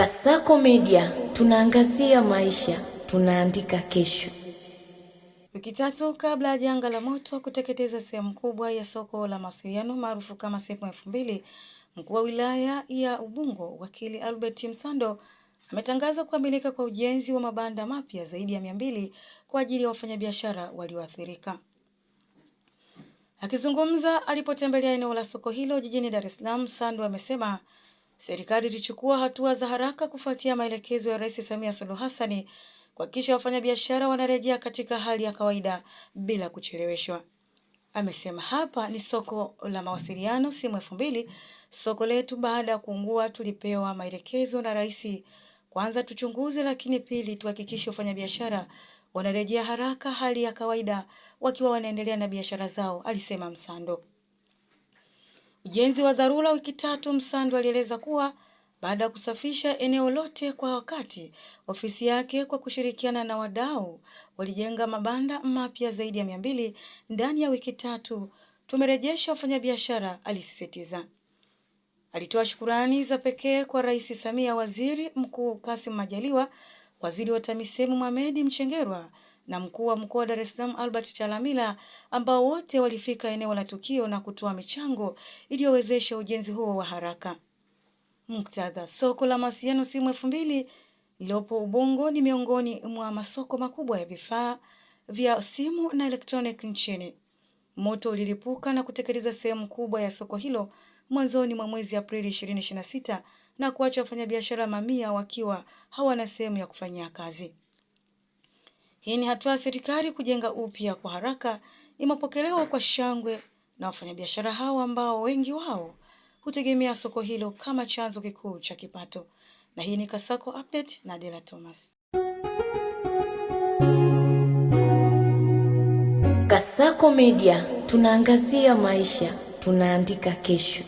Kasako Media, tunaangazia maisha, tunaandika kesho. Wiki tatu kabla ya janga la moto kuteketeza sehemu kubwa ya soko la mawasiliano maarufu kama Sepu 2000, mkuu wa wilaya ya Ubungo, wakili Albert Msando, ametangaza kukamilika kwa ujenzi wa mabanda mapya zaidi ya 200 kwa ajili ya wafanyabiashara walioathirika. Akizungumza alipotembelea eneo la soko hilo jijini Dar es Salaam, Msando amesema serikali ilichukua hatua za haraka kufuatia maelekezo ya Rais Samia Suluhu Hassan kuhakikisha wafanyabiashara wanarejea katika hali ya kawaida bila kucheleweshwa. Amesema hapa ni soko la mawasiliano Sepu 2000, soko letu baada ya kuungua tulipewa maelekezo na Rais, kwanza tuchunguze, lakini pili tuhakikishe wafanyabiashara wanarejea haraka hali ya kawaida wakiwa wanaendelea na biashara zao, alisema Msando. Ujenzi wa dharura wiki tatu. Msando alieleza kuwa baada ya kusafisha eneo lote kwa wakati, ofisi yake kwa kushirikiana na wadau walijenga mabanda mapya zaidi ya 200 ndani ya wiki tatu. Tumerejesha wafanyabiashara, alisisitiza. Alitoa shukurani za pekee kwa Rais Samia, Waziri Mkuu Kassim Majaliwa, Waziri wa TAMISEMI Mohamed Mchengerwa na Mkuu wa Mkoa wa Dar es Salaam Albert Chalamila, ambao wote walifika eneo la tukio na kutoa michango iliyowezesha ujenzi huo wa haraka. Muktadha: soko la mawasiliano Sepu 2000 lilopo Ubungo ni miongoni mwa masoko makubwa ya vifaa vya simu na elektroniki nchini. Moto ulilipuka na kuteketeza sehemu kubwa ya soko hilo mwanzoni mwa mwezi Aprili 2026 na kuacha wafanyabiashara mamia wakiwa hawana sehemu ya kufanyia kazi. Hii ni hatua ya serikali kujenga upya kwa haraka, imepokelewa kwa shangwe na wafanyabiashara hao ambao wengi wao hutegemea soko hilo kama chanzo kikuu cha kipato. Na hii ni Kasako Update na Dela Thomas. Kasako Media, tunaangazia maisha, tunaandika kesho.